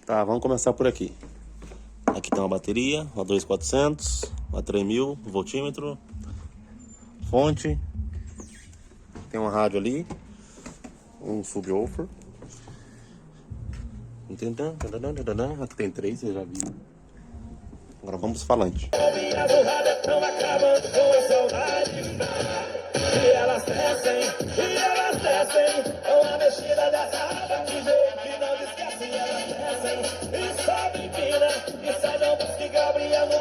Tá, vamos começar por aqui. Aqui tem uma bateria, uma 2400, uma 3000 voltímetro, fonte, tem uma rádio ali, um subwoofer. Aqui tem 3, você já viu. Agora vamos pro falante. E elas descem, uma mexida dessa raba de jeito que não esquece. Elas descem, e sobe empina, e sai não busca Gabriel no...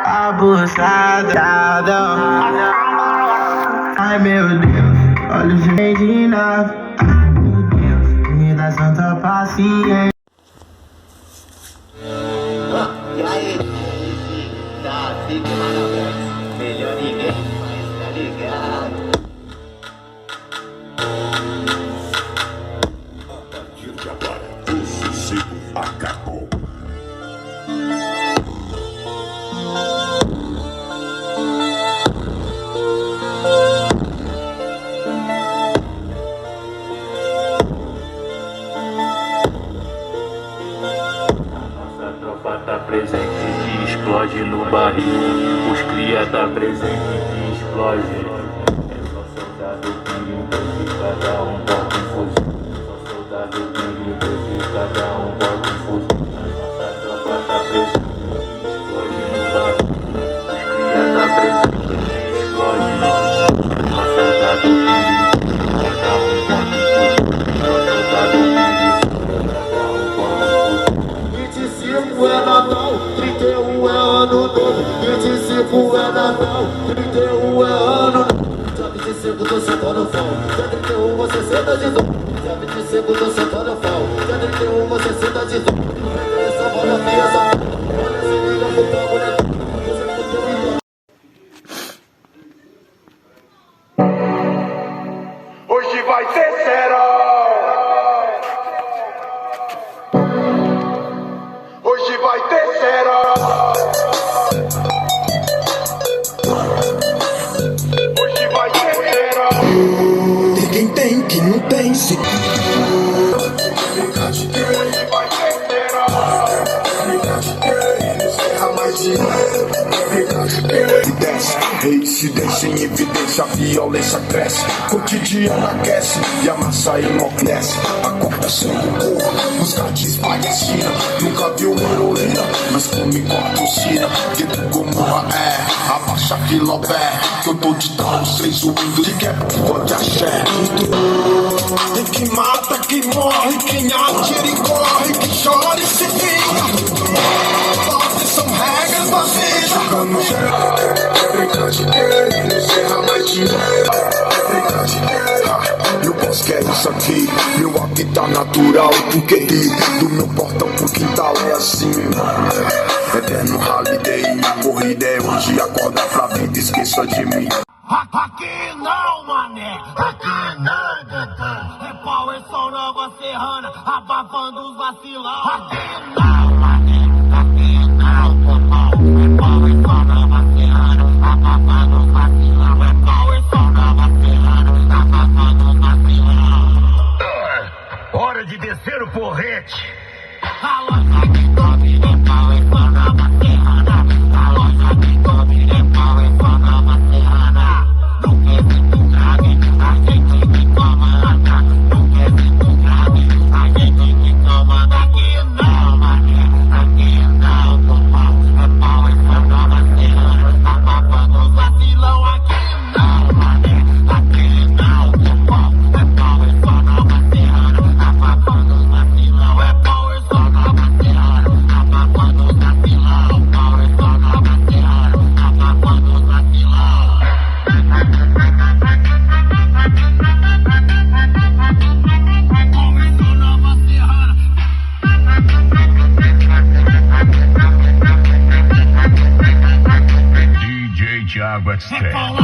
Abusada. Ai meu Deus, olhos de nada. Meu Deus, me dá santa paciência. E aí, tá, fica mais na frente. Melhor ninguém, mas tá ligado. A partir de agora, o sossego acabou. Tá presente que explode no barril. Os cria tá presente que explode. É só soldado perigoso, cada um bota um fuzil. Só soldado perigoso, cada um bota um fuzil. A nossa tropa tá presente que explode no barril. Os cria tá presente que explode. Só soldado perigoso, cada um bota um fuzil. Só soldado perigoso, cada um bota um fuzil. 25 é Natal, 31 é ano novo. 25 é Natal, 31 é ano novo. Dia 25 tô sentando pau, dia 31 você senta de novo. Dia 25 tô sentando pau, dia 31 você senta de novo. Essa bola feia, essa olha se liga pro papo, né? Hoje vai ter serol. Hoje vai ter serol. Hoje vai ter serol. Tem quem tem, quem não tem, se... Hoje vai ter serol. Serra mais dinheiro. E desce, rei se deixa em evidência, a violência cresce, cotidiano aquece e a massa enlouquece. Acorda sem cor, os gatis palhaçina, nunca viu heroína, mas come cortocina. Dentro Gomorra abaixa filobé, que eu tô de tal, os três subindo de quebra, pode axé. Tem que mata, que morre, quem atira e corre, que chora e se vinga. São regras da vida. Jogando geral, é brincadeira, não serra mais dinheiro. É brincadeira, meu boss quer isso aqui. Meu habitat natural, porque do meu portão pro quintal é assim. Eterno holiday, minha corrida é hoje. Acorda pra vida, esqueça de mim. Aqui não, mané, aqui nada. É Power Som Nova Serrana, abafando os vacilão. Aqui não, mané, aqui não, popão. É Power Som Nova Serrana, abafando os vacilão. É Power Som Nova Serrana, abafando os vacilão. Hora de descer o porrete. A loja que domina é Power Som Nova Serrana. A loja que domina é Power Som Nova Serrana. No quesito grave, a gente que comanda. No quesito grave, a gente que comanda. Aqui não, mané, aqui não, popão. É Power Som Nova Serrana, abafando os vacilão. Aqui não, mané, aqui não, popão. É Power Som Nova Serrana, abafando os vacilão. É Power Som Nova Serrana, abafando os vacilão. Power Som Nova Serrana, abafando os vacilão. DJ Thiago Extreme. Cola